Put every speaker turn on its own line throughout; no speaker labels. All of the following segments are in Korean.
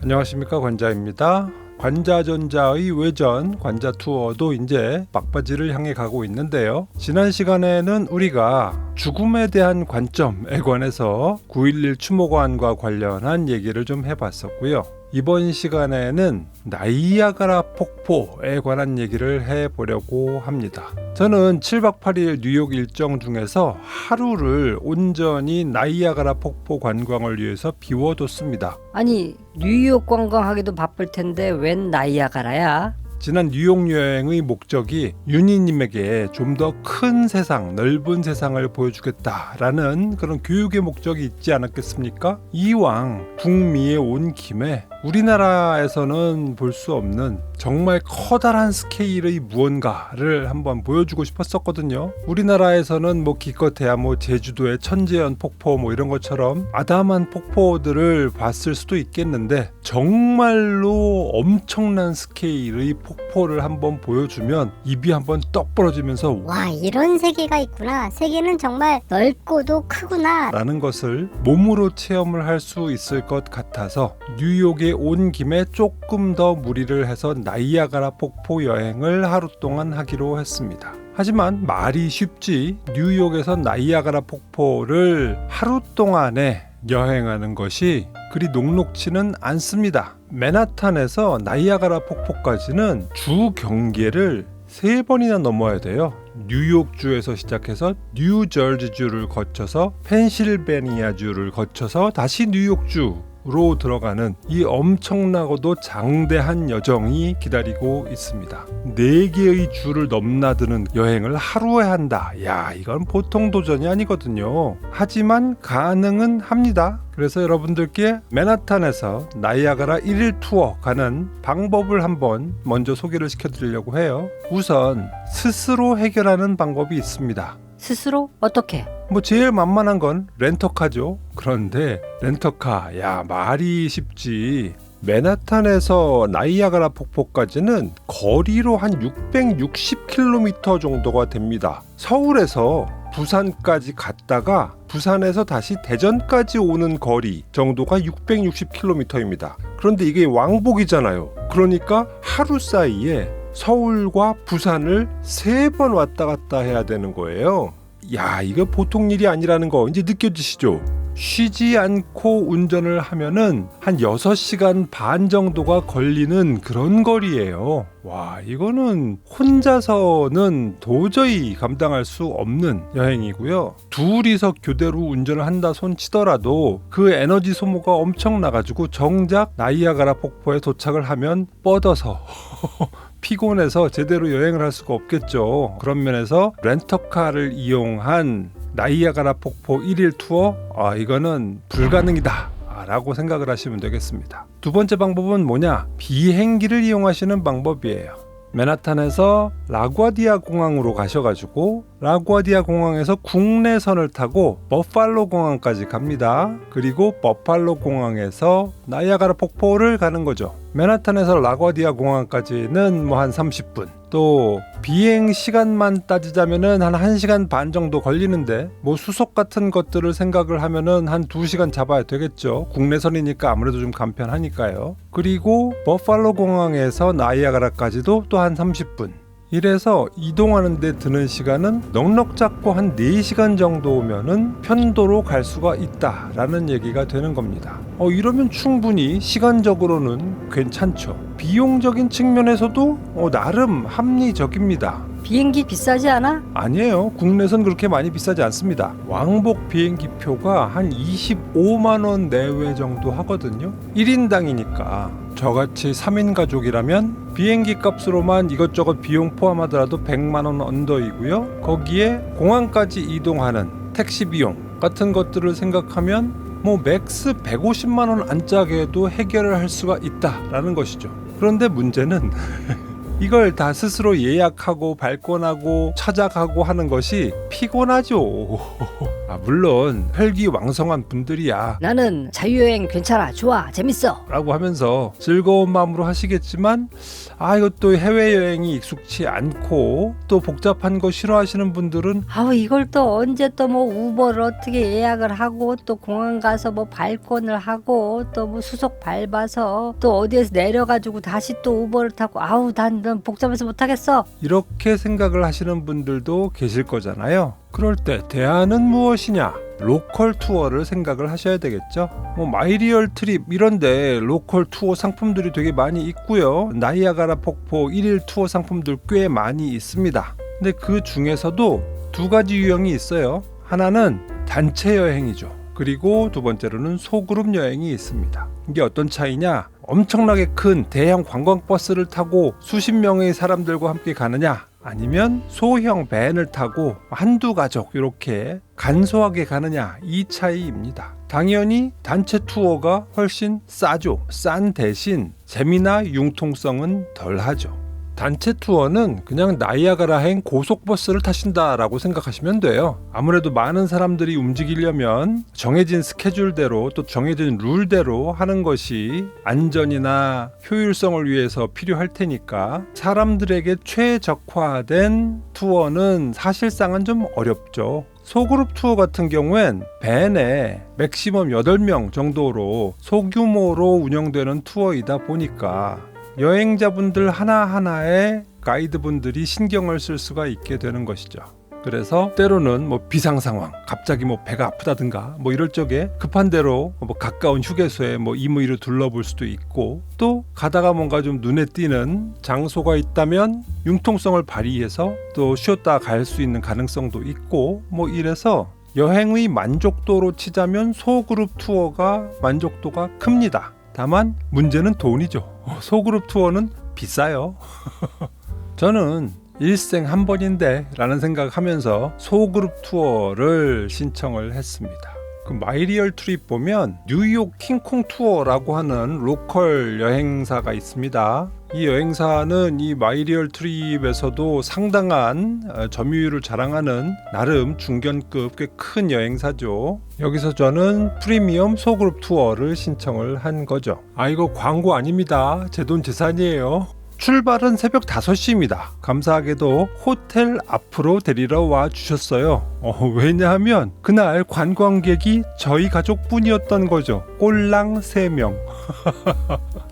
안녕하십니까, 관자입니다. 관자전자의 외전 관자 투어도 이제 막바지를 향해 가고 있는데요. 지난 시간에는 우리가 죽음에 대한 관점에 관해서 9.11 추모관과 관련한 얘기를 좀 해봤었고요. 이번 시간에는 나이아가라 폭포에 관한 얘기를 해보려고 합니다. 저는 7박 8일 뉴욕 일정 중에서 하루를 온전히 나이아가라 폭포 관광을 위해서 비워뒀습니다.
아니, 뉴욕 관광하기도 바쁠 텐데 웬 나이아가라야?
지난 뉴욕 여행의 목적이 윤희님에게 좀 더 큰 세상, 넓은 세상을 보여주겠다라는 그런 교육의 목적이 있지 않았겠습니까? 이왕 북미에 온 김에 우리나라에서는 볼 수 없는 정말 커다란 스케일의 무언가를 한번 보여주고 싶었었거든요. 우리나라에서는 기껏해야 제주도의 천재연 폭포 이런 것처럼 아담한 폭포들을 봤을 수도 있겠는데, 정말로 엄청난 스케일의 폭포를 한번 보여주면 입이 한번 떡 벌어지면서
와, 이런 세계가 있구나. 세계는 정말 넓고도 크구나
라는 것을 몸으로 체험을 할 수 있을 것 같아서 뉴욕에 온 김에 조금 더 무리를 해서 나이아가라 폭포 여행을 하루 동안 하기로 했습니다. 하지만 말이 쉽지 뉴욕에서 나이아가라 폭포를 하루 동안에 여행하는 것이 그리 녹록지는 않습니다. 맨하탄에서 나이아가라 폭포까지는 주 경계를 3번이나 넘어야 돼요. 뉴욕주에서 시작해서 뉴저지주를 거쳐서 펜실베니아주를 거쳐서 다시 뉴욕주로 들어가는 이 엄청나고도 장대한 여정이 기다리고 있습니다. 4개의 주를 넘나드는 여행을 하루에 한다. 야, 이건 보통 도전이 아니거든요. 하지만 가능은 합니다. 그래서 여러분들께 맨하탄에서 나이아가라 1일 투어 가는 방법을 한번 먼저 소개를 시켜드리려고 해요. 우선 스스로 해결하는 방법이 있습니다.
스스로? 어떻게?
제일 만만한 건 렌터카죠. 그런데 렌터카, 야, 말이 쉽지. 맨하탄에서 나이아가라 폭포까지는 거리로 한 660km 정도가 됩니다. 서울에서 부산까지 갔다가 부산에서 다시 대전까지 오는 거리 정도가 660km입니다. 그런데 이게 왕복이잖아요. 그러니까 하루 사이에 서울과 부산을 3번 왔다 갔다 해야 되는 거예요. 야, 이거 보통 일이 아니라는 거 이제 느껴지시죠? 쉬지 않고 운전을 하면은 한 6시간 반 정도가 걸리는 그런 거리예요. 와, 이거는 혼자서는 도저히 감당할 수 없는 여행이고요. 둘이서 교대로 운전을 한다 손 치더라도 그 에너지 소모가 엄청 나가지고 정작 나이아가라 폭포에 도착을 하면 뻗어서 피곤해서 제대로 여행을 할 수가 없겠죠. 그런 면에서 렌터카를 이용한 나이아가라 폭포 1일 투어, 이거는 불가능이다 라고 생각을 하시면 되겠습니다. 두 번째 방법은 뭐냐? 비행기를 이용하시는 방법이에요. 맨하탄에서 라과디아 공항으로 가셔가지고 라과디아 공항에서 국내선을 타고 버팔로 공항까지 갑니다. 그리고 버팔로 공항에서 나이아가라 폭포를 가는 거죠. 맨하탄에서 라과디아 공항까지는 한 30분. 또 비행 시간만 따지자면은 한 1시간 반 정도 걸리는데 수속 같은 것들을 생각을 하면은 한 2시간 잡아야 되겠죠. 국내선이니까 아무래도 좀 간편하니까요. 그리고 버팔로 공항에서 나이아가라까지도 또 한 30분. 이래서 이동하는 데 드는 시간은 넉넉 잡고 한 4시간 정도면은 편도로 갈 수가 있다라는 얘기가 되는 겁니다. 이러면 충분히 시간적으로는 괜찮죠. 비용적인 측면에서도 나름 합리적입니다.
비행기 비싸지 않아?
아니에요. 국내선 그렇게 많이 비싸지 않습니다. 왕복 비행기 표가 한 25만원 내외 정도 하거든요. 1인당이니까. 저같이 3인 가족이라면 비행기 값으로만 이것저것 비용 포함하더라도 100만원 언더이고요. 거기에 공항까지 이동하는 택시 비용 같은 것들을 생각하면 맥스 150만원 안짝에도 해결을 할 수가 있다라는 것이죠. 그런데 문제는 이걸 다 스스로 예약하고 발권하고 찾아가고 하는 것이 피곤하죠. 물론 혈기왕성한 분들이야
나는 자유여행 괜찮아, 좋아, 재밌어.
라고 하면서 즐거운 마음으로 하시겠지만 이것도 해외여행이 익숙치 않고 또 복잡한 거 싫어하시는 분들은
아우 이걸 또 언제 또 뭐 우버를 어떻게 예약을 하고 또 공항 가서 뭐 발권을 하고 또 뭐 수속 밟아서 또 어디에서 내려가지고 다시 또 우버를 타고 난 복잡해서 못하겠어.
이렇게 생각을 하시는 분들도 계실 거잖아요. 그럴 때 대안은 무엇이냐? 로컬 투어를 생각을 하셔야 되겠죠. 마이리얼 트립 이런데 로컬 투어 상품들이 되게 많이 있고요. 나이아가라 폭포 1일 투어 상품들 꽤 많이 있습니다. 근데 그 중에서도 두 가지 유형이 있어요. 하나는 단체 여행이죠. 그리고 두 번째로는 소그룹 여행이 있습니다. 이게 어떤 차이냐? 엄청나게 큰 대형 관광버스를 타고 수십 명의 사람들과 함께 가느냐, 아니면 소형 밴을 타고 한두 가족 이렇게 간소하게 가느냐, 이 차이입니다. 당연히 단체 투어가 훨씬 싸죠. 싼 대신 재미나 융통성은 덜하죠. 단체 투어는 그냥 나이아가라행 고속버스를 타신다라고 생각하시면 돼요. 아무래도 많은 사람들이 움직이려면 정해진 스케줄대로 또 정해진 룰대로 하는 것이 안전이나 효율성을 위해서 필요할 테니까 사람들에게 최적화된 투어는 사실상은 좀 어렵죠. 소그룹 투어 같은 경우엔 밴에 맥시멈 8명 정도로 소규모로 운영되는 투어이다 보니까 여행자분들 하나하나에 가이드분들이 신경을 쓸 수가 있게 되는 것이죠. 그래서 때로는 비상 상황, 갑자기 배가 아프다든가 이럴 적에 급한 대로 가까운 휴게소에 임의로 둘러볼 수도 있고, 또 가다가 뭔가 좀 눈에 띄는 장소가 있다면 융통성을 발휘해서 또 쉬었다 갈 수 있는 가능성도 있고, 이래서 여행의 만족도로 치자면 소그룹 투어가 만족도가 큽니다. 다만 문제는 돈이죠. 소그룹 투어는 비싸요. 저는 일생 한 번인데 라는 생각하면서 소그룹 투어를 신청을 했습니다. 그 마이리얼 트립 보면 뉴욕 킹콩 투어라고 하는 로컬 여행사가 있습니다. 이 여행사는 이 마이리얼 트립에서도 상당한 점유율을 자랑하는 나름 중견급 꽤 큰 여행사죠. 여기서 저는 프리미엄 소그룹 투어를 신청을 한 거죠. 이거 광고 아닙니다. 제 돈 재산이에요. 출발은 새벽 5시입니다. 감사하게도 호텔 앞으로 데리러 와 주셨어요. 왜냐하면 그날 관광객이 저희 가족뿐이었던 거죠. 꼴랑 3명.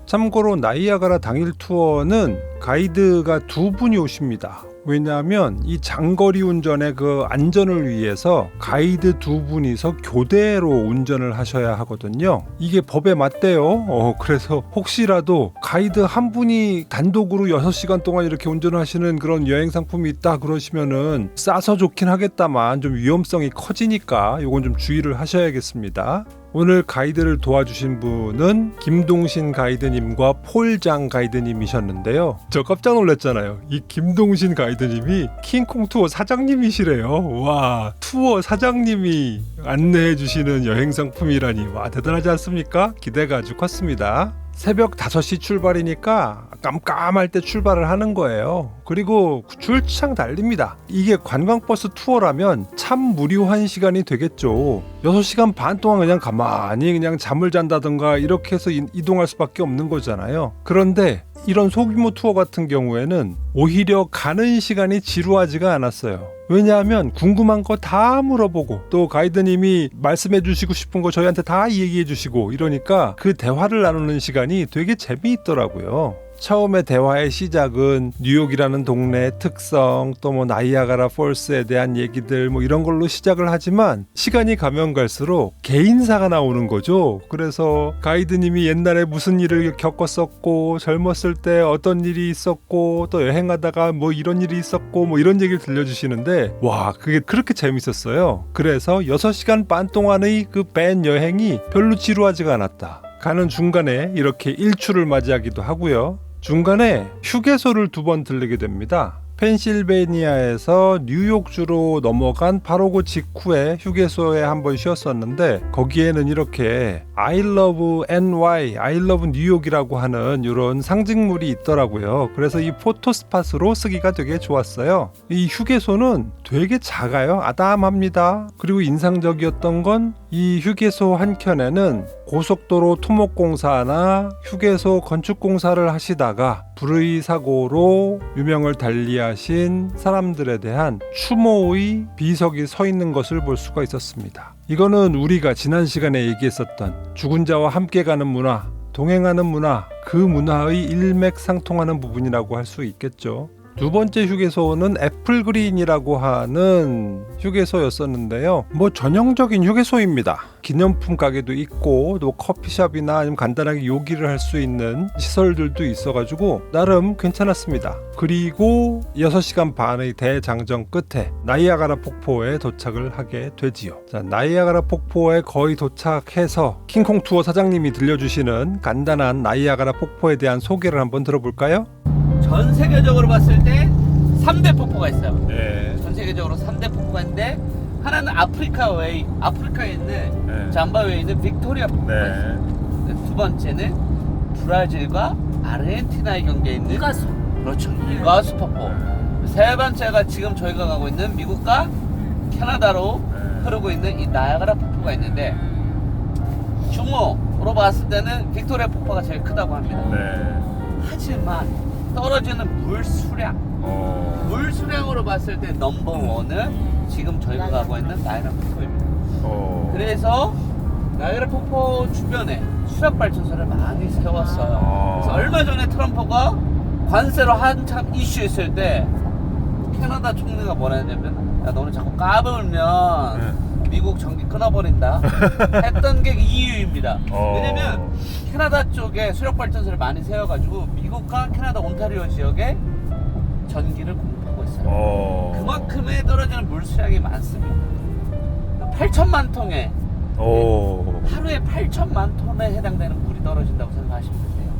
참고로 나이아가라 당일 투어는 가이드가 2분이 오십니다. 왜냐하면 이 장거리 운전의 그 안전을 위해서 가이드 2분이서 교대로 운전을 하셔야 하거든요. 이게 법에 맞대요. 그래서 혹시라도 가이드 한 분이 단독으로 6시간 동안 이렇게 운전을 하시는 그런 여행 상품이 있다 그러시면은 싸서 좋긴 하겠다만 좀 위험성이 커지니까 이건 좀 주의를 하셔야겠습니다. 오늘 가이드를 도와주신 분은 김동신 가이드님과 폴장 가이드님이셨는데요. 저 깜짝 놀랐잖아요. 이 김동신 가이드님이 킹콩 투어 사장님이시래요. 와, 투어 사장님이 안내해 주시는 여행 상품이라니, 와, 대단하지 않습니까? 기대가 아주 컸습니다. 새벽 5시 출발이니까 깜깜할 때 출발을 하는 거예요. 그리고 줄창 달립니다. 이게 관광버스 투어라면 참 무료한 시간이 되겠죠. 6시간 반 동안 그냥 가만히 그냥 잠을 잔다던가 이렇게 해서 이동할 수밖에 없는 거잖아요. 그런데 이런 소규모 투어 같은 경우에는 오히려 가는 시간이 지루하지가 않았어요. 왜냐하면 궁금한 거 다 물어보고 또 가이드님이 말씀해 주시고 싶은 거 저희한테 다 얘기해 주시고 이러니까 그 대화를 나누는 시간이 되게 재미있더라고요. 처음에 대화의 시작은 뉴욕이라는 동네 특성, 또 나이아가라 폴스에 대한 얘기들 이런 걸로 시작을 하지만 시간이 가면 갈수록 개인사가 나오는 거죠. 그래서 가이드님이 옛날에 무슨 일을 겪었었고, 젊었을 때 어떤 일이 있었고, 또 여행하다가 이런 일이 있었고 이런 얘기를 들려주시는데, 와, 그게 그렇게 재밌었어요. 그래서 6시간 반 동안의 그 밴 여행이 별로 지루하지가 않았다. 가는 중간에 이렇게 일출을 맞이하기도 하고요. 중간에 휴게소를 2번 들르게 됩니다. 펜실베니아에서 뉴욕주로 넘어간 바로 그 직후에 휴게소에 한번 쉬었었는데, 거기에는 이렇게 I love NY, I love 뉴욕이라고 하는 이런 상징물이 있더라고요. 그래서 이 포토스팟으로 쓰기가 되게 좋았어요. 이 휴게소는 되게 작아요. 아담합니다. 그리고 인상적이었던 건 이 휴게소 한켠에는 고속도로 토목공사나 휴게소 건축공사를 하시다가 불의 사고로 유명을 달리하신 사람들에 대한 추모의 비석이 서 있는 것을 볼 수가 있었습니다. 이거는 우리가 지난 시간에 얘기했었던 죽은 자와 함께 가는 문화, 동행하는 문화, 그 문화의 일맥상통하는 부분이라고 할 수 있겠죠. 두 번째 휴게소는 애플그린이라고 하는 휴게소였었는데요. 뭐 전형적인 휴게소입니다. 기념품 가게도 있고 또 커피숍이나 아니면 간단하게 요기를 할 수 있는 시설들도 있어가지고 나름 괜찮았습니다. 그리고 6시간 반의 대장정 끝에 나이아가라 폭포에 도착을 하게 되지요. 자, 나이아가라 폭포에 거의 도착해서 킹콩 투어 사장님이 들려주시는 간단한 나이아가라 폭포에 대한 소개를 한번 들어볼까요?
전 세계적으로 봤을 때 3대 폭포가 있어요.
네.
전 세계적으로 3대 폭포가 있는데 하나는 아프리카에 있는 잠바웨이에 있는 빅토리아 폭포가 있어요. 두 번째는 브라질과 아르헨티나의 경계에 있는
이가수.
그렇죠. 이가수 폭포. 세 번째가 지금 저희가 가고 있는 미국과 캐나다로 흐르고 있는 이 나이아가라 폭포가 있는데 규모로 봤을 때는 빅토리아 폭포가 제일 크다고 합니다. 하지만 떨어지는 물 수량으로 봤을 때 넘버원은 지금 저희가 가고 있는 나이아가라 폭포입니다. 그래서 나이아가라 폭포 주변에 수력 발전소를 많이 세웠어요. 그래서 얼마 전에 트럼프가 관세로 한참 이슈했을 때 캐나다 총리가 뭐라 했냐면, 야 너는 자꾸 까불면 미국 전기 끊어버린다 했던 게 이유입니다. 왜냐면 캐나다 쪽에 수력발전소를 많이 세워가지고 미국과 캐나다 온타리오 지역에 전기를 공급하고 있어요. 그만큼의 떨어지는 물수량이 많습니다. 8천만 통에 하루에 8천만 톤에 해당되는 물이 떨어진다고 생각하시면 돼요.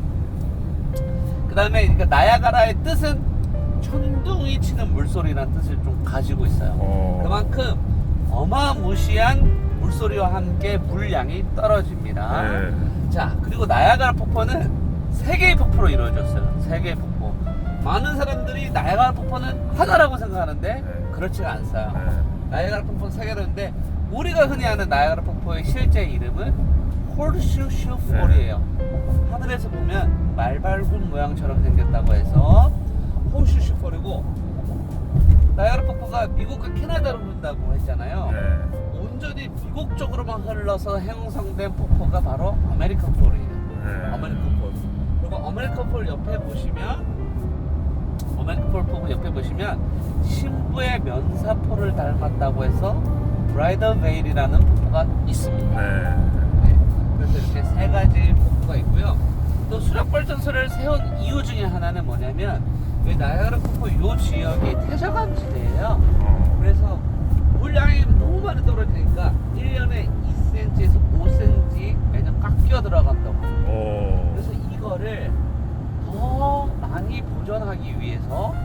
그 다음에 그러니까 나이아가라의 뜻은 천둥이 치는 물소리라는 뜻을 좀 가지고 있어요. 그만큼 어마무시한 물소리와 함께 물량이 떨어집니다. 자, 그리고 나이아가라 폭포는 3개의 폭포로 이루어졌어요. 3개의 폭포. 많은 사람들이 나이아가라 폭포는 하나라고 생각하는데 그렇지가 않아요. 나이아가라 폭포는 3개로 있는데 우리가 흔히 아는 나이아가라 폭포의 실제 이름은 홀슈슈 폴이에요. 하늘에서 보면 말발굽 모양처럼 생겼다고 해서 홀슈슈 폴이고, 나이아가라 폭포가 미국과 캐나다로 흐른다고 했잖아요. 온전히 미국 쪽으로만 흘러서 형성된 폭포가 바로 아메리칸 폴이에요. 아메리칸 폴. 그리고 아메리칸 폴 옆에 보시면, 아메리칸 폴 폭포 옆에 보시면 신부의 면사포를 닮았다고 해서 브라이더 베일이라는 폭포가 있습니다. 그래서 이렇게 3가지 폭포가 있고요. 또 수력발전소를 세운 이유 중에 하나는 뭐냐면, 이 나이아가라 폭포 이 지역이 태저감지대예요. 그래서 물량이 너무 많이 떨어지니까 1년에 2cm에서 5cm 매년 깎여 들어간다고 합니다. 그래서 이거를 더 많이 보존하기 위해서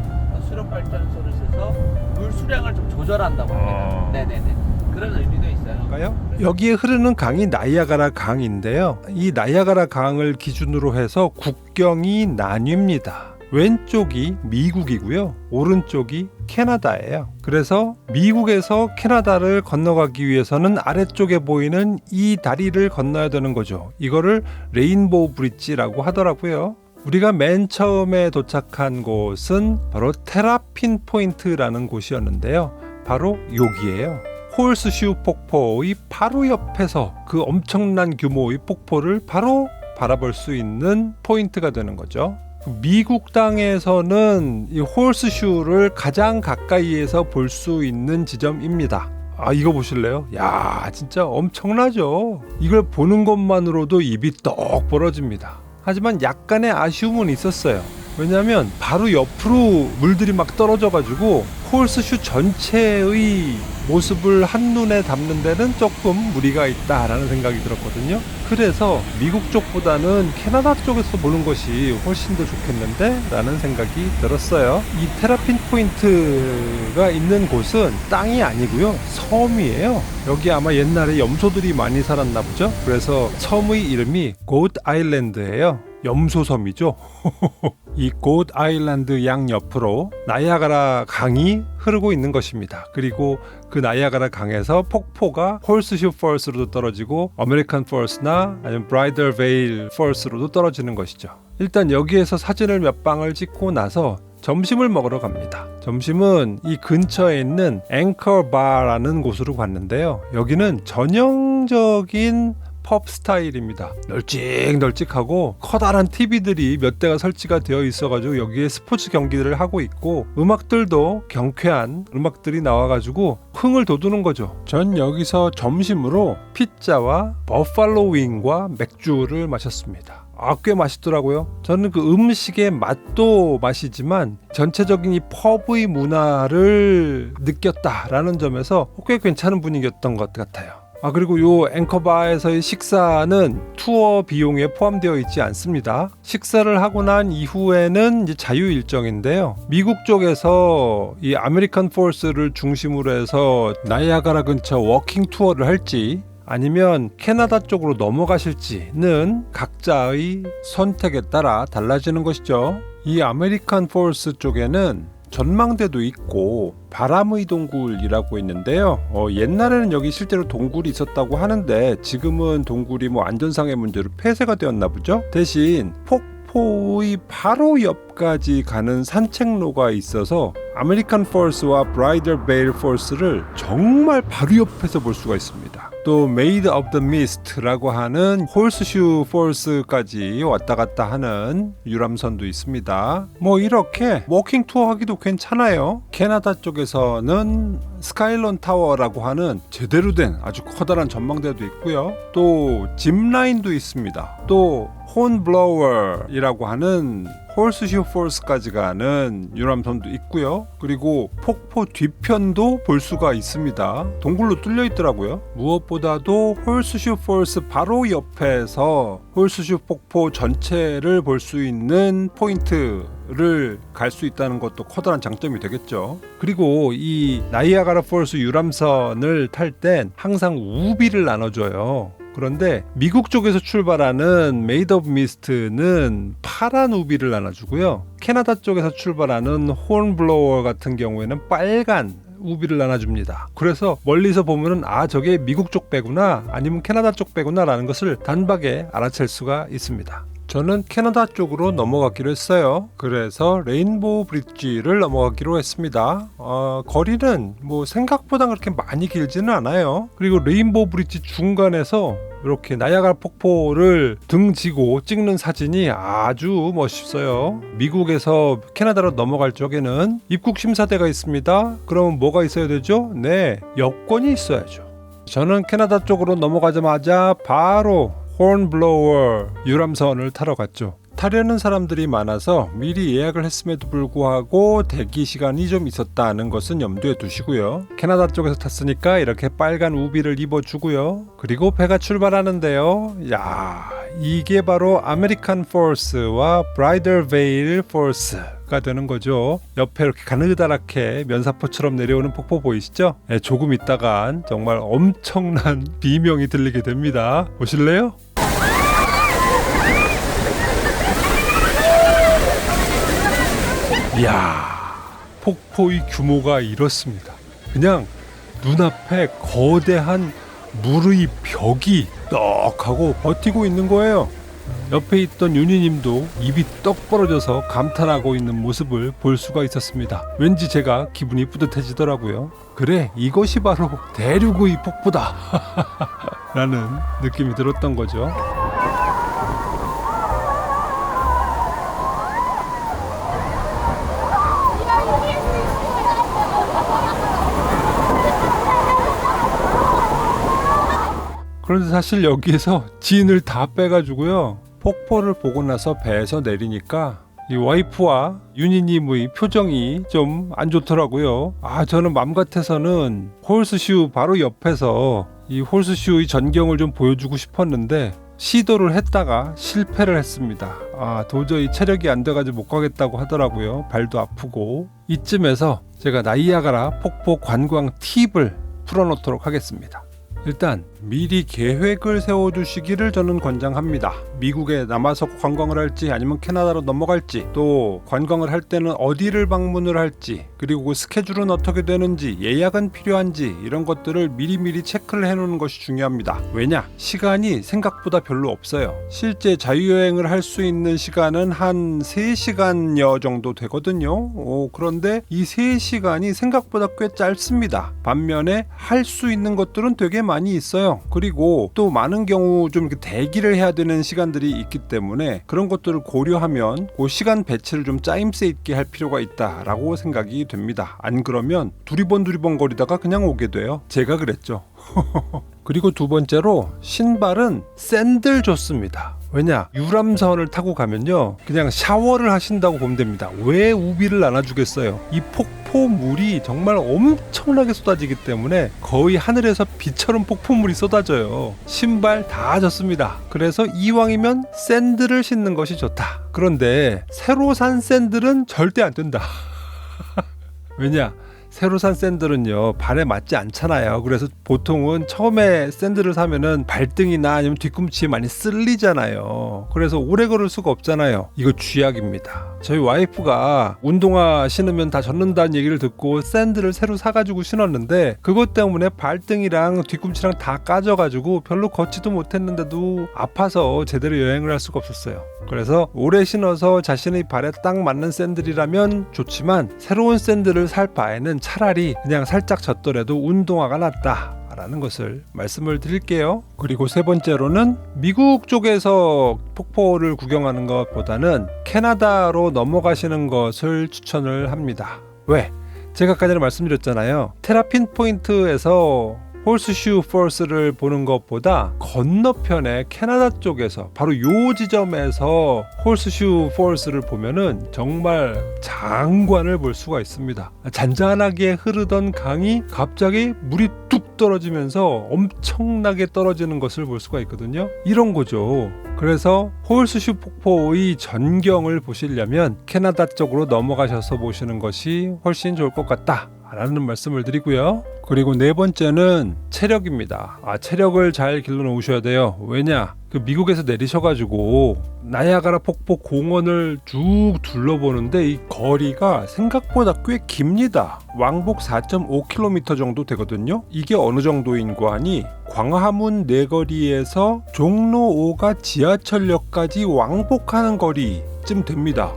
수력발전소를 써서 물 수량을 좀 조절한다고 합니다. 네네네. 그런 의미도 있어요.
여기에 흐르는 강이 나이아가라 강인데요. 이 나이아가라 강을 기준으로 해서 국경이 나뉩니다. 왼쪽이 미국이고요. 오른쪽이 캐나다예요. 그래서 미국에서 캐나다를 건너가기 위해서는 아래쪽에 보이는 이 다리를 건너야 되는 거죠. 이거를 레인보우 브릿지라고 하더라고요. 우리가 맨 처음에 도착한 곳은 바로 테라핀 포인트라는 곳이었는데요. 바로 여기예요. 홀스슈 폭포의 바로 옆에서 그 엄청난 규모의 폭포를 바로 바라볼 수 있는 포인트가 되는 거죠. 미국 땅에서는 이 홀스슈를 가장 가까이에서 볼 수 있는 지점입니다. 아, 이거 보실래요? 야, 진짜 엄청나죠? 이걸 보는 것만으로도 입이 떡 벌어집니다. 하지만 약간의 아쉬움은 있었어요. 왜냐하면 바로 옆으로 물들이 막 떨어져가지고 홀스슈 전체의 모습을 한눈에 담는 데는 조금 무리가 있다라는 생각이 들었거든요. 그래서 미국 쪽보다는 캐나다 쪽에서 보는 것이 훨씬 더 좋겠는데 라는 생각이 들었어요. 이 테라핀 포인트가 있는 곳은 땅이 아니고요, 섬이에요. 여기 아마 옛날에 염소들이 많이 살았나 보죠. 그래서 섬의 이름이 곧 아일랜드예요. 염소섬이죠. 이 곧 아일랜드 양옆으로 나이아가라 강이 흐르고 있는 것입니다. 그리고 그 나이아가라 강에서 폭포가 홀스슈 펄스로도 떨어지고 아메리칸 펄스나 아니면 브라이덜 베일 펄스로도 떨어지는 것이죠. 일단 여기에서 사진을 몇 방을 찍고 나서 점심을 먹으러 갑니다. 점심은 이 근처에 있는 앵커 바라는 곳으로 갔는데요. 여기는 전형적인 펍 스타일입니다. 널찍널찍하고 커다란 TV들이 몇 대가 설치가 되어 있어가지고 여기에 스포츠 경기들을 하고 있고 음악들도 경쾌한 음악들이 나와가지고 흥을 돋우는 거죠. 전 여기서 점심으로 피자와 버팔로 윙과 맥주를 마셨습니다. 꽤 맛있더라고요. 저는 그 음식의 맛도 맛이지만 전체적인 이 펍의 문화를 느꼈다라는 점에서 꽤 괜찮은 분위기였던 것 같아요. 그리고 요 앵커바에서의 식사는 투어 비용에 포함되어 있지 않습니다. 식사를 하고 난 이후에는 이제 자유 일정인데요. 미국 쪽에서 이 아메리칸 폴스를 중심으로 해서 나이아가라 근처 워킹 투어를 할지 아니면 캐나다 쪽으로 넘어가실지는 각자의 선택에 따라 달라지는 것이죠. 이 아메리칸 폴스 쪽에는 전망대도 있고 바람의 동굴이라고 있는데요. 옛날에는 여기 실제로 동굴이 있었다고 하는데 지금은 동굴이 안전상의 문제로 폐쇄가 되었나 보죠. 대신 폭포의 바로 옆까지 가는 산책로가 있어서 아메리칸 폴스와 브라이덜 베일 폴스를 정말 바로 옆에서 볼 수가 있습니다. 또 메이드 오브 더 미스트라고 하는 홀스슈 폴스까지 왔다 갔다 하는 유람선도 있습니다. 이렇게 워킹 투어 하기도 괜찮아요. 캐나다 쪽에서는 스카일런 타워라고 하는 제대로 된 아주 커다란 전망대도 있고요. 또 짚라인도 있습니다. 또 혼블로워이라고 하는 홀스슈 폴스까지 가는 유람선도 있고요. 그리고 폭포 뒤편도 볼 수가 있습니다. 동굴로 뚫려 있더라고요. 무엇보다도 홀스슈 폴스 바로 옆에서 홀스슈 폭포 전체를 볼 수 있는 포인트를 갈 수 있다는 것도 커다란 장점이 되겠죠. 그리고 이 나이아가라 폴스 유람선을 탈 땐 항상 우비를 나눠줘요. 그런데 미국 쪽에서 출발하는 메이드 오브 미스트는 파란 우비를 나눠주고요. 캐나다 쪽에서 출발하는 홈블로워 같은 경우에는 빨간 우비를 나눠줍니다. 그래서 멀리서 보면은 저게 미국 쪽 배구나 아니면 캐나다 쪽 배구나 라는 것을 단박에 알아챌 수가 있습니다. 저는 캐나다 쪽으로 넘어가기로 했어요. 그래서 레인보우 브릿지를 넘어가기로 했습니다. 거리는 생각보다 그렇게 많이 길지는 않아요. 그리고 레인보우 브릿지 중간에서 이렇게 나이아가라 폭포를 등지고 찍는 사진이 아주 멋있어요. 미국에서 캐나다로 넘어갈 적에는 입국 심사대가 있습니다. 그러면 뭐가 있어야 되죠? 네, 여권이 있어야죠. 저는 캐나다 쪽으로 넘어가자마자 바로 홈블로워 유람선을 타러 갔죠. 타려는 사람들이 많아서 미리 예약을 했음에도 불구하고 대기 시간이 좀 있었다는 것은 염두에 두시고요. 캐나다 쪽에서 탔으니까 이렇게 빨간 우비를 입어주고요. 그리고 배가 출발하는데요. 이게 바로 아메리칸 폴스와 브라이덜 베일 폴스가 되는 거죠. 옆에 이렇게 가느다랗게 면사포처럼 내려오는 폭포 보이시죠? 조금 있다간 정말 엄청난 비명이 들리게 됩니다. 보실래요? 이야, 폭포의 규모가 이렇습니다. 그냥 눈앞에 거대한 물의 벽이 떡 하고 버티고 있는 거예요. 옆에 있던 윤희님도 입이 떡 벌어져서 감탄하고 있는 모습을 볼 수가 있었습니다. 왠지 제가 기분이 뿌듯해지더라고요. 그래, 이것이 바로 대륙의 폭포다 라는 느낌이 들었던 거죠. 그런데 사실 여기에서 진을 다 빼가지고요, 폭포를 보고 나서 배에서 내리니까 이 와이프와 유니님의 표정이 좀 안 좋더라고요. 저는 맘 같아서는 홀스슈 바로 옆에서 이 홀스슈의 전경을 좀 보여주고 싶었는데 시도를 했다가 실패를 했습니다. 도저히 체력이 안 돼가지고 못 가겠다고 하더라고요. 발도 아프고. 이쯤에서 제가 나이아가라 폭포 관광 팁을 풀어놓도록 하겠습니다. 일단 미리 계획을 세워두시기를 저는 권장합니다. 미국에 남아서 관광을 할지 아니면 캐나다로 넘어갈지, 또 관광을 할 때는 어디를 방문을 할지, 그리고 그 스케줄은 어떻게 되는지, 예약은 필요한지 이런 것들을 미리미리 체크를 해놓는 것이 중요합니다. 왜냐? 시간이 생각보다 별로 없어요. 실제 자유여행을 할 수 있는 시간은 한 3시간여 정도 되거든요. 그런데 이 3시간이 생각보다 꽤 짧습니다. 반면에 할 수 있는 것들은 되게 많이 있어요. 그리고 또 많은 경우 좀 이렇게 대기를 해야 되는 시간들이 있기 때문에 그런 것들을 고려하면 그 시간 배치를 좀 짜임새 있게 할 필요가 있다라고 생각이 됩니다. 안 그러면 두리번 거리다가 그냥 오게 돼요. 제가 그랬죠. 그리고 두 번째로 신발은 샌들 좋습니다. 왜냐? 유람선을 타고 가면요 그냥 샤워를 하신다고 보면 됩니다. 왜 우비를 나눠주겠어요? 이 폭포물이 정말 엄청나게 쏟아지기 때문에 거의 하늘에서 비처럼 폭포물이 쏟아져요. 신발 다 젖습니다. 그래서 이왕이면 샌들을 신는 것이 좋다. 그런데 새로 산 샌들은 절대 안 된다. 왜냐? 새로 산 샌들은요 발에 맞지 않잖아요. 그래서 보통은 처음에 샌들을 사면은 발등이나 아니면 뒤꿈치에 많이 쓸리잖아요. 그래서 오래 걸을 수가 없잖아요. 이거 쥐약입니다. 저희 와이프가 운동화 신으면 다 젖는다는 얘기를 듣고 샌들을 새로 사가지고 신었는데 그것 때문에 발등이랑 뒤꿈치랑 다 까져가지고 별로 걷지도 못했는데도 아파서 제대로 여행을 할 수가 없었어요. 그래서 오래 신어서 자신의 발에 딱 맞는 샌들이라면 좋지만 새로운 샌들을 살 바에는 차라리 그냥 살짝 젖더라도 운동화가 낫다 라는 것을 말씀을 드릴게요. 그리고 세 번째로는 미국 쪽에서 폭포를 구경하는 것보다는 캐나다로 넘어가시는 것을 추천을 합니다. 왜? 제가 아까 전에 말씀드렸잖아요. 테라핀 포인트에서 홀스슈 폴스를 보는 것보다 건너편에 캐나다 쪽에서 바로 요 지점에서 홀스슈 폴스를 보면은 정말 장관을 볼 수가 있습니다. 잔잔하게 흐르던 강이 갑자기 물이 뚝 떨어지면서 엄청나게 떨어지는 것을 볼 수가 있거든요. 이런 거죠. 그래서 홀스슈 폭포의 전경을 보시려면 캐나다 쪽으로 넘어가셔서 보시는 것이 훨씬 좋을 것 같다 라는 말씀을 드리고요. 그리고 네 번째는 체력입니다. 체력을 잘 길러 놓으셔야 돼요. 왜냐? 미국에서 내리셔가지고 나이아가라 폭포 공원을 쭉 둘러보는데 이 거리가 생각보다 꽤 깁니다. 왕복 4.5km 정도 되거든요. 이게 어느 정도인고 하니 광화문 내거리에서 종로 5가 지하철역까지 왕복하는 거리쯤 됩니다.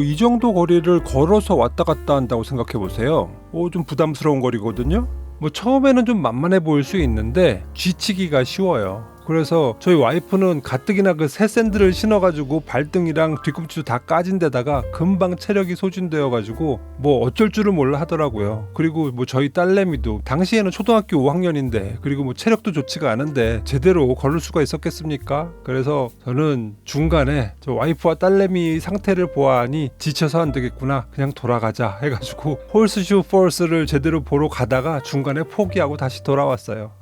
이 정도 거리를 걸어서 왔다 갔다 한다고 생각해 보세요. 좀 부담스러운 거리거든요. 처음에는 좀 만만해 보일 수 있는데 쥐치기가 쉬워요. 그래서 저희 와이프는 가뜩이나 그 새 샌들을 신어가지고 발등이랑 뒤꿈치도 다 까진 데다가 금방 체력이 소진되어가지고 어쩔 줄을 몰라 하더라고요. 그리고 저희 딸내미도 당시에는 초등학교 5학년인데 그리고 체력도 좋지가 않은데 제대로 걸을 수가 있었겠습니까? 그래서 저는 중간에 저 와이프와 딸내미 상태를 보아하니 지쳐서 안 되겠구나 그냥 돌아가자 해가지고 홀스슈 폴스를 제대로 보러 가다가 중간에 포기하고 다시 돌아왔어요.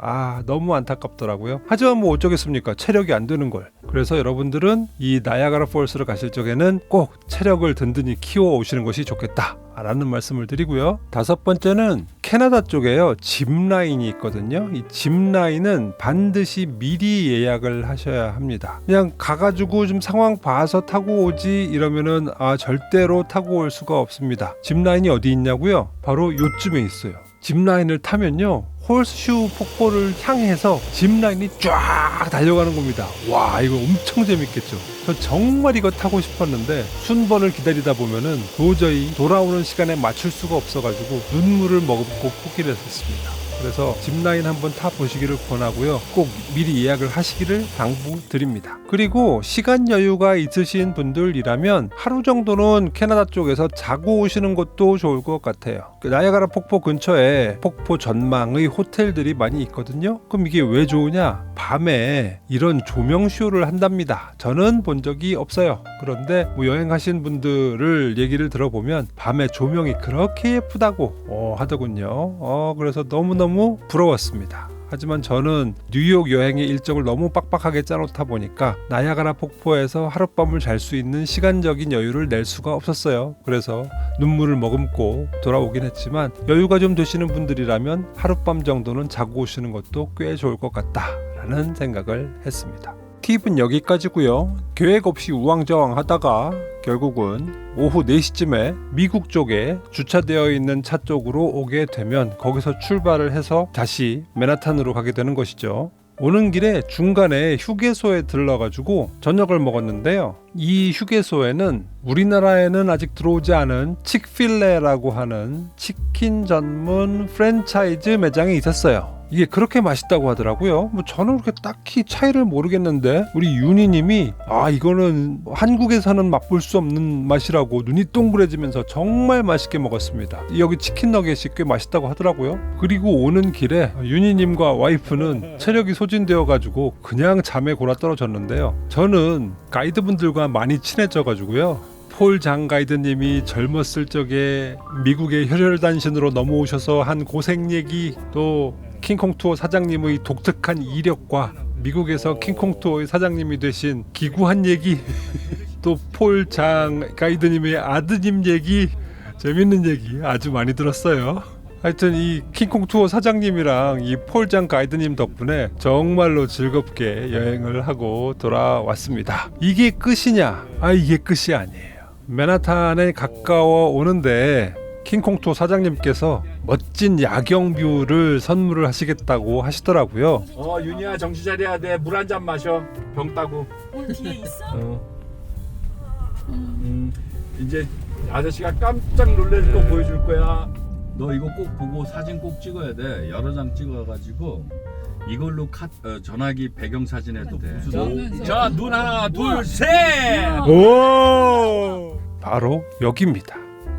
너무 안타깝더라고요. 하지만 어쩌겠습니까? 체력이 안 되는 걸. 그래서 여러분들은 이 나이아가라 폴스를 가실 적에는 꼭 체력을 든든히 키워 오시는 것이 좋겠다 라는 말씀을 드리고요. 다섯 번째는 캐나다 쪽에요 짚라인이 있거든요. 이 짚라인은 반드시 미리 예약을 하셔야 합니다. 그냥 가가지고 좀 상황 봐서 타고 오지 이러면은 절대로 타고 올 수가 없습니다. 짚라인이 어디 있냐고요? 바로 요쯤에 있어요. 짚라인을 타면요 홀스슈 폭포를 향해서 짚라인이 쫙 달려가는 겁니다. 와, 이거 엄청 재밌겠죠. 저 정말 이거 타고 싶었는데 순번을 기다리다 보면은 도저히 돌아오는 시간에 맞출 수가 없어가지고 눈물을 머금고 포기를 했었습니다. 그래서 짚라인 한번 타보시기를 권하고요. 꼭 미리 예약을 하시기를 당부드립니다. 그리고 시간 여유가 있으신 분들이라면 하루 정도는 캐나다 쪽에서 자고 오시는 것도 좋을 것 같아요. 나이아가라 폭포 근처에 폭포 전망의 호텔들이 많이 있거든요. 그럼 이게 왜 좋으냐? 밤에 이런 조명쇼를 한답니다. 저는 본 적이 없어요. 그런데 뭐 여행하신 분들을 얘기를 들어보면 밤에 조명이 그렇게 예쁘다고 하더군요. 그래서 너무너무 부러웠습니다. 하지만 저는 뉴욕 여행의 일정을 너무 빡빡하게 짜놓다 보니까 나야가라 폭포에서 하룻밤을 잘 수 있는 시간적인 여유를 낼 수가 없었어요. 그래서 눈물을 머금고 돌아오긴 했지만 여유가 좀 되시는 분들이라면 하룻밤 정도는 자고 오시는 것도 꽤 좋을 것 같다라는 생각을 했습니다. 팁은 여기까지고요. 계획 없이 우왕좌왕 하다가 결국은 오후 4시쯤에 미국 쪽에 주차되어 있는 차 쪽으로 오게 되면 거기서 출발을 해서 다시 맨하탄으로 가게 되는 것이죠. 오는 길에 중간에 휴게소에 들러가지고 저녁을 먹었는데요. 이 휴게소에는 우리나라에는 아직 들어오지 않은 칙필레라고 하는 치킨 전문 프랜차이즈 매장이 있었어요. 이게 그렇게 맛있다고 하더라고요. 뭐 저는 그렇게 딱히 차이를 모르겠는데 우리 윤희님이 이거는 한국에서는 맛볼 수 없는 맛이라고 눈이 동그래지면서 정말 맛있게 먹었습니다. 여기 치킨 너겟이 꽤 맛있다고 하더라고요. 그리고 오는 길에 윤희님과 와이프는 체력이 소진되어 가지고 그냥 잠에 골아 떨어졌는데요. 저는 가이드분들과 많이 친해져 가지고요. 폴 장 가이드님이 젊었을 적에 미국의 혈혈단신으로 넘어오셔서 한 고생 얘기, 또 킹콩 투어 사장님의 독특한 이력과 미국에서 킹콩 투어의 사장님이 되신 기구한 얘기, 또 폴 장 가이드님의 아드님 얘기, 재밌는 얘기 아주 많이 들었어요. 하여튼 이 킹콩 투어 사장님이랑 이 폴 장 가이드님 덕분에 정말로 즐겁게 여행을 하고 돌아왔습니다. 이게 끝이냐? 이게 끝이 아니에요. 맨하탄에 가까워 오는데 킹콩 투어 사장님께서 멋진 야경 뷰를 선물을 하시겠다고 하시더라고요.
윤희야 정신 차려야 돼. 물 한 잔 마셔. 병 따고.
뒤에 있어?
이제 아저씨가 깜짝 놀랄 거 보여줄 거야. 너 이거 꼭 보고 사진 꼭 찍어야 돼. 여러 장 찍어가지고 이걸로 전화기 배경 사진해도 돼. 자, 눈 하나, 둘, 셋.
오! 바로 여기입니다.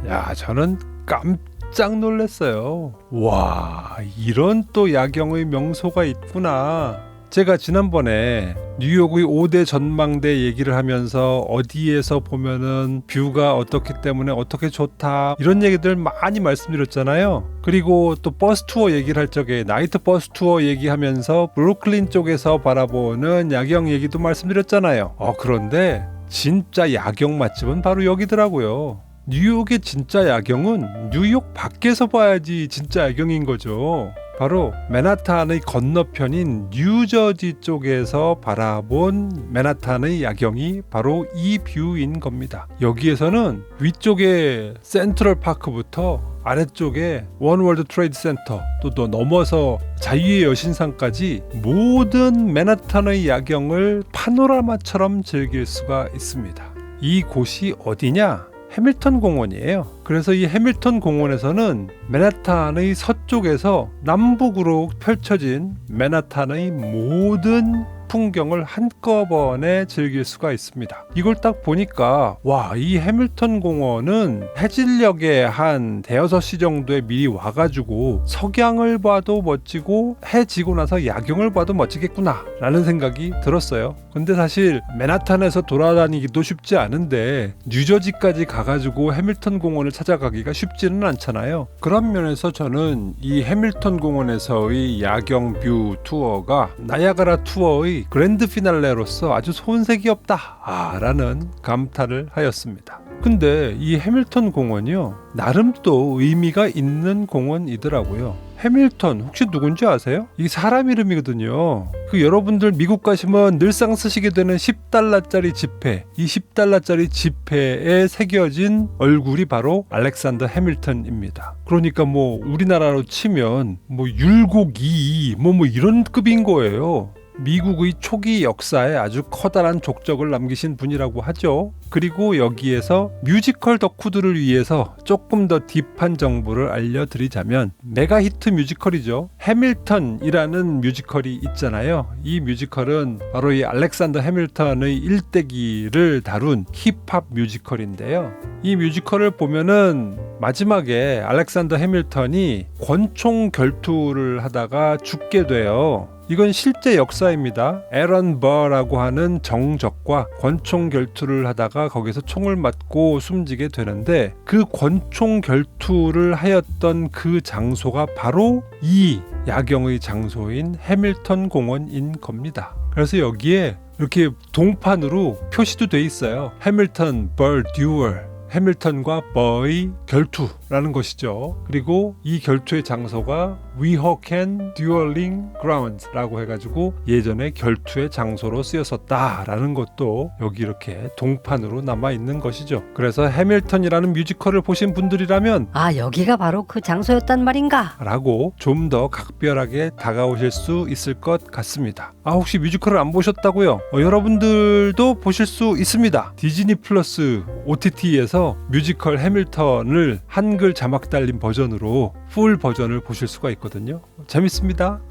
야, 저는 깜짝 놀랐어요. 와, 이런 또 야경의 명소가 있구나. 제가 지난번에 뉴욕의 5대 전망대 얘기를 하면서 어디에서 보면은 뷰가 어떻기 때문에 어떻게 좋다 이런 얘기들 많이 말씀드렸잖아요. 그리고 또 버스 투어 얘기를 할 적에 나이트 버스 투어 얘기하면서 브루클린 쪽에서 바라보는 야경 얘기도 말씀드렸잖아요. 그런데 진짜 야경 맛집은 바로 여기더라고요. 뉴욕의 진짜 야경은 뉴욕 밖에서 봐야지 진짜 야경인 거죠. 바로 맨하탄의 건너편인 뉴저지 쪽에서 바라본 맨하탄의 야경이 바로 이 뷰인 겁니다. 여기에서는 위쪽에 센트럴 파크부터 아래쪽에 원월드 트레이드 센터 또 넘어서 자유의 여신상까지 모든 맨하탄의 야경을 파노라마처럼 즐길 수가 있습니다. 이 곳이 어디냐? 해밀턴 공원이에요. 그래서 이 해밀턴 공원에서는 맨하탄의 서쪽에서 남북으로 펼쳐진 맨하탄의 모든 풍경을 한꺼번에 즐길 수가 있습니다. 이걸 딱 보니까 이 해밀턴 공원은 해질녘에 한 5-6시 정도에 미리 와가지고 석양을 봐도 멋지고 해 지고 나서 야경을 봐도 멋지겠구나 라는 생각이 들었어요. 근데 사실 맨하탄에서 돌아다니기도 쉽지 않은데 뉴저지까지 가가지고 해밀턴 공원을 찾아가기가 쉽지는 않잖아요. 그런 면에서 저는 이 해밀턴 공원에서의 야경 뷰 투어가 나야가라 투어의 그랜드 피날레로서 아주 손색이 없다 라는 감탄을 하였습니다. 근데 이 해밀턴 공원이요, 나름 또 의미가 있는 공원이더라고요. 해밀턴 혹시 누군지 아세요? 이 사람 이름이거든요. 여러분들 미국 가시면 늘상 쓰시게 되는 $10짜리 지폐, 이 $10짜리 지폐에 새겨진 얼굴이 바로 알렉산더 해밀턴입니다. 그러니까 우리나라로 치면 율곡2 이런 급인 거예요. 미국의 초기 역사에 아주 커다란 족적을 남기신 분이라고 하죠. 그리고 여기에서 뮤지컬 덕후들을 위해서 조금 더 딥한 정보를 알려드리자면 메가 히트 뮤지컬이죠. 해밀턴이라는 뮤지컬이 있잖아요. 이 뮤지컬은 바로 이 알렉산더 해밀턴의 일대기를 다룬 힙합 뮤지컬인데요. 이 뮤지컬을 보면은 마지막에 알렉산더 해밀턴이 권총 결투를 하다가 죽게 돼요. 이건 실제 역사입니다. 에런 버라고 하는 정적과 권총 결투를 하다가 거기서 총을 맞고 숨지게 되는데 그 권총 결투를 하였던 그 장소가 바로 이 야경의 장소인 해밀턴 공원인 겁니다. 그래서 여기에 이렇게 동판으로 표시도 돼 있어요. 해밀턴 벌 듀얼, 해밀턴과 버의 결투라는 것이죠. 그리고 이 결투의 장소가 위허켄 듀얼링 그라운드라고 해가지고 예전에 결투의 장소로 쓰였었다라는 것도 여기 이렇게 동판으로 남아 있는 것이죠. 그래서 해밀턴이라는 뮤지컬을 보신 분들이라면
아, 여기가 바로 그 장소였단 말인가?
라고 좀 더 각별하게 다가오실 수 있을 것 같습니다. 아, 혹시 뮤지컬을 안 보셨다고요? 여러분들도 보실 수 있습니다. 디즈니 플러스 OTT에서 뮤지컬 해밀턴을 한글 자막 달린 버전으로 풀 버전을 보실 수가 있거든요. 재밌습니다.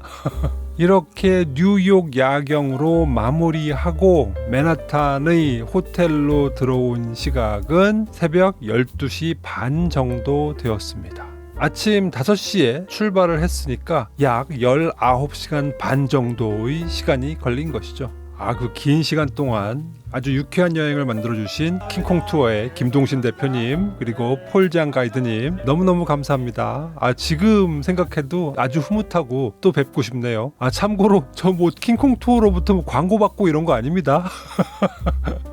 이렇게 뉴욕 야경으로 마무리하고 맨하탄의 호텔로 들어온 시각은 새벽 12시 반 정도 되었습니다. 아침 5시에 출발을 했으니까 약 19시간 반 정도의 시간이 걸린 것이죠. 그 긴 시간 동안 아주 유쾌한 여행을 만들어주신 킹콩 투어의 김동신 대표님 그리고 폴장 가이드님 너무너무 감사합니다. 지금 생각해도 아주 흐뭇하고 또 뵙고 싶네요. 참고로 저 뭐 킹콩 투어로부터 뭐 광고 받고 이런 거 아닙니다.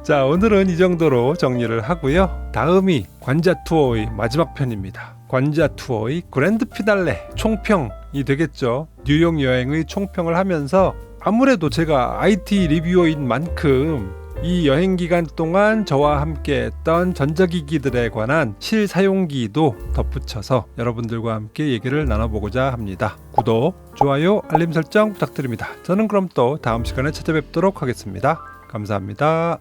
자, 오늘은 이 정도로 정리를 하고요. 다음이 관자 투어의 마지막 편입니다. 관자 투어의 그랜드 피날레 총평이 되겠죠. 뉴욕 여행의 총평을 하면서 아무래도 제가 IT 리뷰어인 만큼 이 여행 기간 동안 저와 함께 했던 전자기기들에 관한 실사용기도 덧붙여서 여러분들과 함께 얘기를 나눠보고자 합니다. 구독, 좋아요, 알림 설정 부탁드립니다. 저는 그럼 또 다음 시간에 찾아뵙도록 하겠습니다. 감사합니다.